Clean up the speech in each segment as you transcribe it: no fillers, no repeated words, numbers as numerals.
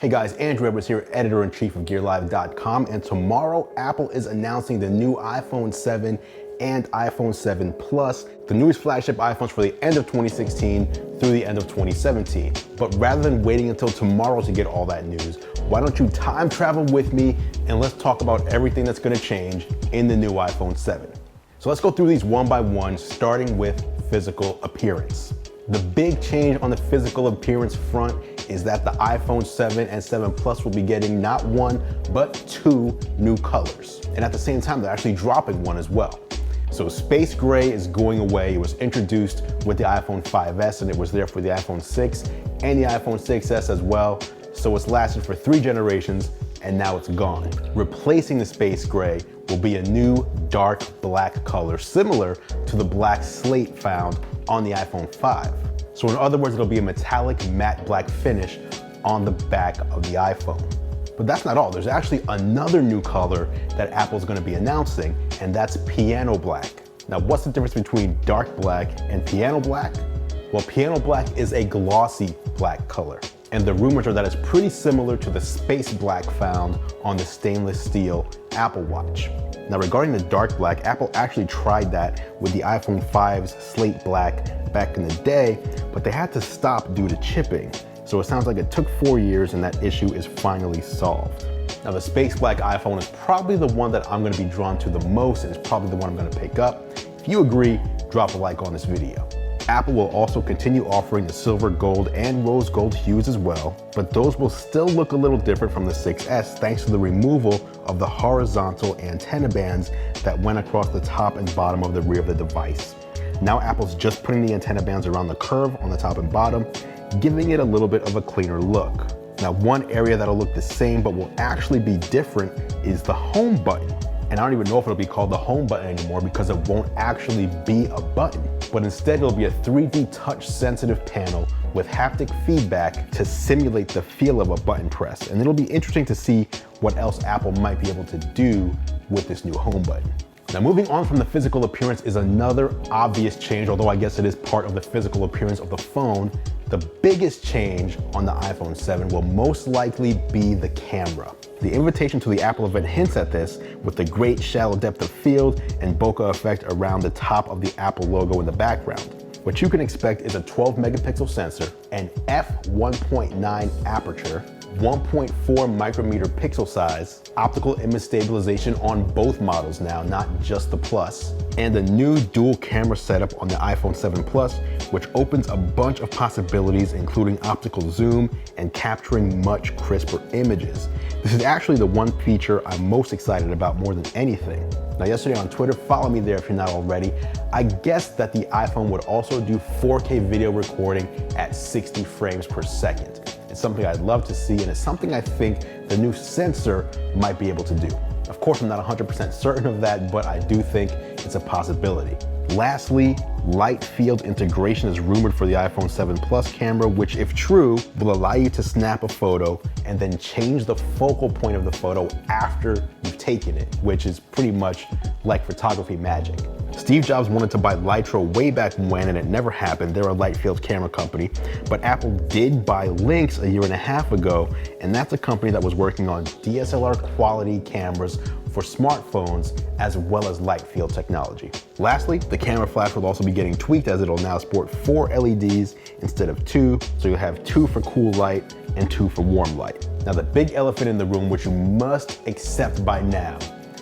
Hey guys, Andru here, editor-in-chief of GearLive.com, and tomorrow Apple is announcing the new iPhone 7 and iPhone 7 Plus, the newest flagship iPhones for the end of 2016 through the end of 2017. But rather than waiting until tomorrow to get all that news, why don't you time travel with me and let's talk about everything that's going to change in the new iPhone 7. So let's go through these one by one, starting with physical appearance. The big change on the physical appearance front is that the iPhone 7 and 7 Plus will be getting not one, but two new colors. And at the same time, they're actually dropping one as well. So space gray is going away. It was introduced with the iPhone 5S and it was there for the iPhone 6 and the iPhone 6S as well. So it's lasted for 3 generations and now it's gone. Replacing the space gray will be a new dark black color, similar to the black slate found on the iPhone 5. So in other words, it'll be a metallic matte black finish on the back of the iPhone. But that's not all. There's actually another new color that Apple's going to be announcing, and that's piano black. Now, what's the difference between dark black and piano black? Well, piano black is a glossy black color, and the rumors are that it's pretty similar to the space black found on the stainless steel Apple Watch. Now, regarding the dark black, Apple actually tried that with the iPhone 5's slate black back in the day, but they had to stop due to chipping. So it sounds like it took 4 years and that issue is finally solved. Now, the space black iPhone is probably the one that I'm going to be drawn to the most, and it's probably the one I'm going to pick up. If you agree, drop a like on this video. Apple will also continue offering the silver gold and rose gold hues as well, but those will still look a little different from the 6S thanks to the removal of the horizontal antenna bands that went across the top and bottom of the rear of the device. Now Apple's just putting the antenna bands around the curve on the top and bottom, giving it a little bit of a cleaner look. Now, one area that'll look the same but will actually be different is the home button. And I don't even know if it'll be called the home button anymore because it won't actually be a button, but instead it'll be a 3D touch sensitive panel with haptic feedback to simulate the feel of a button press. And it'll be interesting to see what else Apple might be able to do with this new home button. Now, moving on from the physical appearance is another obvious change, although I guess it is part of the physical appearance of the phone. The biggest change on the iPhone 7 will most likely be the camera. The invitation to the Apple event hints at this with the great shallow depth of field and bokeh effect around the top of the Apple logo in the background. What you can expect is a 12 megapixel sensor, an f1.9 aperture, 1.4 micrometer pixel size, optical image stabilization on both models now, not just the Plus, and a new dual camera setup on the iPhone 7 Plus, which opens a bunch of possibilities, including optical zoom and capturing much crisper images. This is actually the one feature I'm most excited about more than anything. Now, yesterday on Twitter, follow me there if you're not already, I guessed that the iPhone would also do 4K video recording at 60 frames per second. It's something I'd love to see, and it's something I think the new sensor might be able to do. Of course, I'm not 100% certain of that, but I do think it's a possibility. Lastly, light field integration is rumored for the iPhone 7 Plus camera, which, if true, will allow you to snap a photo and then change the focal point of the photo after you've taken it, which is pretty much like photography magic. Steve Jobs wanted to buy Lytro way back when, and it never happened. They're a light field camera company, but Apple did buy Lynx a year and a half ago, and that's a company that was working on DSLR quality cameras for smartphones as well as light field technology. Lastly, the camera flash will also be getting tweaked as it'll now sport 4 LEDs instead of 2, so you'll have 2 for cool light and 2 for warm light. Now, the big elephant in the room, which you must accept by now,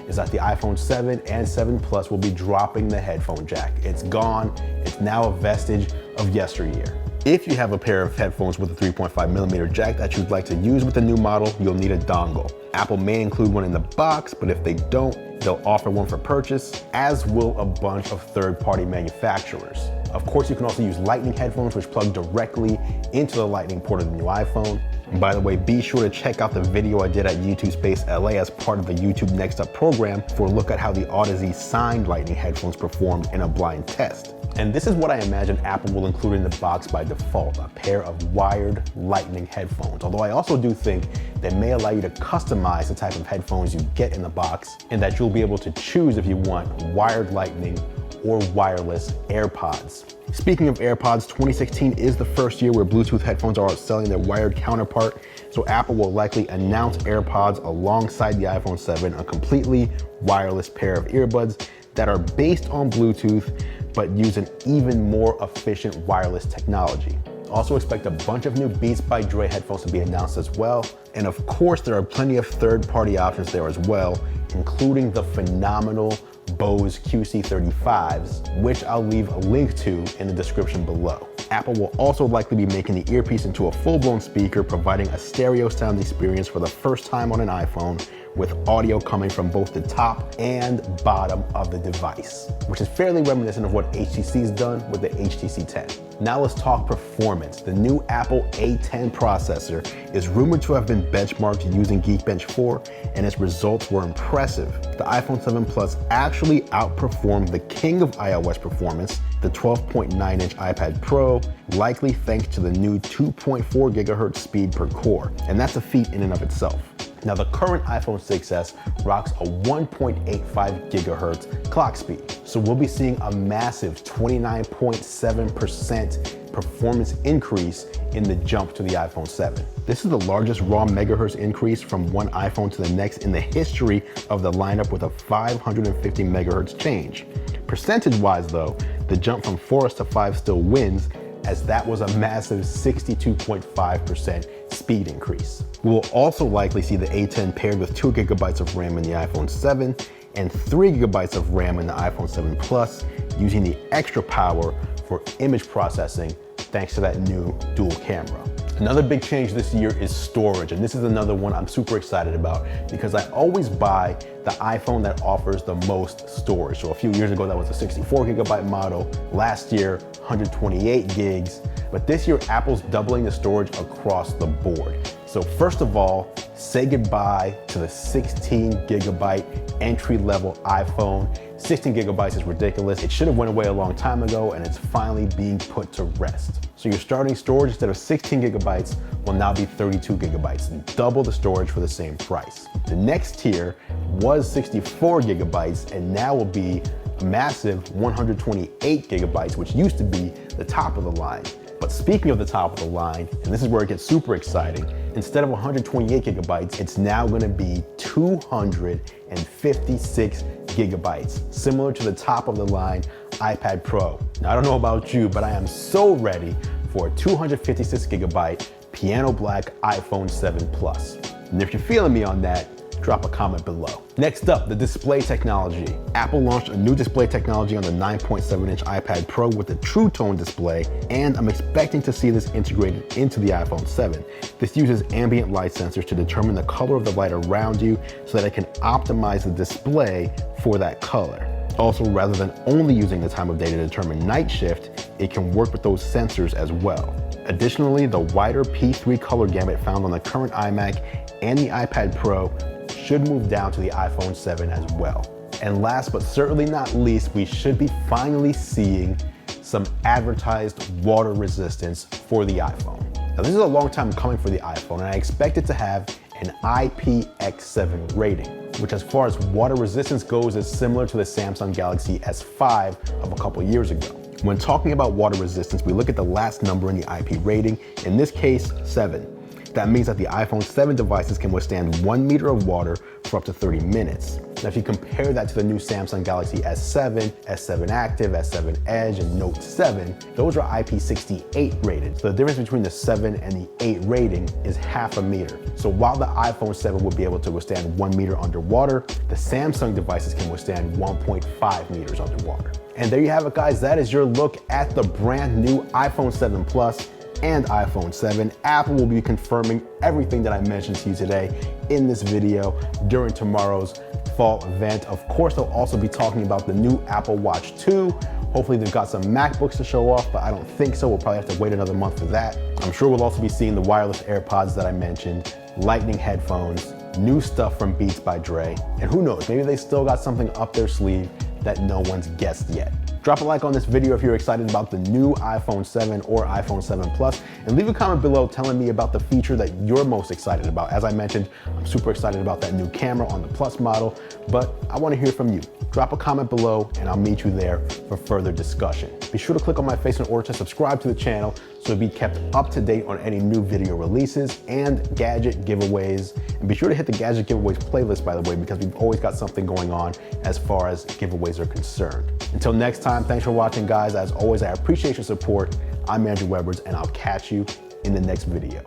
is that the iPhone 7 and 7 Plus will be dropping the headphone jack. It's gone. It's now a vestige of yesteryear. If you have a pair of headphones with a 3.5mm jack that you'd like to use with the new model, you'll need a dongle. Apple may include one in the box, but if they don't, they'll offer one for purchase, as will a bunch of third-party manufacturers. Of course, you can also use Lightning headphones, which plug directly into the Lightning port of the new iPhone. And by the way, be sure to check out the video I did at YouTube Space LA as part of the YouTube Next Up program for a look at how the Audeze signed Lightning headphones performed in a blind test. And this is what I imagine Apple will include in the box by default, a pair of wired Lightning headphones. Although I also do think they may allow you to customize the type of headphones you get in the box, and that you'll be able to choose if you want wired Lightning or wireless AirPods. Speaking of AirPods, 2016 is the first year where Bluetooth headphones are outselling their wired counterpart. So Apple will likely announce AirPods alongside the iPhone 7, a completely wireless pair of earbuds that are based on Bluetooth, but use an even more efficient wireless technology. Also expect a bunch of new Beats by Dre headphones to be announced as well. And of course, there are plenty of third-party options there as well, including the phenomenal Bose QC35s, which I'll leave a link to in the description below. Apple will also likely be making the earpiece into a full-blown speaker, providing a stereo sound experience for the first time on an iPhone, with audio coming from both the top and bottom of the device, which is fairly reminiscent of what HTC's done with the HTC 10. Now let's talk performance. The new Apple A10 processor is rumored to have been benchmarked using Geekbench 4, and its results were impressive. The iPhone 7 Plus actually outperformed the king of iOS performance, the 12.9-inch iPad Pro, likely thanks to the new 2.4 gigahertz speed per core, and that's a feat in and of itself. Now, the current iPhone 6s rocks a 1.85 gigahertz clock speed, so we'll be seeing a massive 29.7% performance increase in the jump to the iPhone 7. This is the largest raw megahertz increase from one iPhone to the next in the history of the lineup, with a 550 megahertz change. Percentage-wise though, the jump from 4S to 5 still wins, as that was a massive 62.5% speed increase. We will also likely see the A10 paired with 2 gigabytes of RAM in the iPhone 7 and 3 gigabytes of RAM in the iPhone 7 Plus, using the extra power for image processing thanks to that new dual camera. Another big change this year is storage, and this is another one I'm super excited about because I always buy the iPhone that offers the most storage. So a few years ago, that was a 64 gigabyte model. Last year, 128 gigs. But this year, Apple's doubling the storage across the board. So first of all, say goodbye to the 16 gigabyte entry-level iPhone. 16 gigabytes is ridiculous. It should have went away a long time ago, and it's finally being put to rest. So your starting storage, instead of 16 gigabytes, will now be 32 gigabytes, double the storage for the same price. The next tier was 64 gigabytes, and now will be a massive 128 gigabytes, which used to be the top of the line. But speaking of the top of the line, and this is where it gets super exciting, instead of 128 gigabytes, it's now gonna be 256 gigabytes, similar to the top of the line iPad Pro. Now, I don't know about you, but I am so ready for a 256 gigabyte piano black iPhone 7 Plus. And if you're feeling me on that, drop a comment below. Next up, the display technology. Apple launched a new display technology on the 9.7-inch iPad Pro with a True Tone display, and I'm expecting to see this integrated into the iPhone 7. This uses ambient light sensors to determine the color of the light around you so that it can optimize the display for that color. Also, rather than only using the time of day to determine night shift, it can work with those sensors as well. Additionally, the wider P3 color gamut found on the current iMac and the iPad Pro should move down to the iPhone 7 as well. And last but certainly not least, we should be finally seeing some advertised water resistance for the iPhone. Now, this is a long time coming for the iPhone, and I expect it to have an IPX7 rating, which as far as water resistance goes is similar to the Samsung Galaxy S5 of a couple years ago. When talking about water resistance, we look at the last number in the IP rating, in this case, 7. That means that the iPhone 7 devices can withstand 1 meter of water for up to 30 minutes. Now, if you compare that to the new Samsung Galaxy S7, S7 Active, S7 Edge, and Note 7, those are IP68 rated. So the difference between the 7 and the 8 rating is half a meter. So while the iPhone 7 will be able to withstand 1 meter underwater, the Samsung devices can withstand 1.5 meters underwater. And there you have it, guys. That is your look at the brand new iPhone 7 Plus and iPhone 7. Apple will be confirming everything that I mentioned to you today in this video during tomorrow's fall event. Of course, they'll also be talking about the new Apple Watch 2. Hopefully they've got some MacBooks to show off, but I don't think so. We'll probably have to wait another month for that. I'm sure we'll also be seeing the wireless AirPods that I mentioned, Lightning headphones, new stuff from Beats by Dre, and who knows, maybe they still got something up their sleeve that no one's guessed yet. Drop a like on this video if you're excited about the new iPhone 7 or iPhone 7 Plus, and leave a comment below telling me about the feature that you're most excited about. As I mentioned, I'm super excited about that new camera on the Plus model, but I want to hear from you. Drop a comment below and I'll meet you there for further discussion. Be sure to click on my face in order to subscribe to the channel so be kept up to date on any new video releases and gadget giveaways. And be sure to hit the gadget giveaways playlist, by the way, because we've always got something going on as far as giveaways are concerned. Until next time, thanks for watching, guys. As always, I appreciate your support. I'm Andrew Webbers, and I'll catch you in the next video.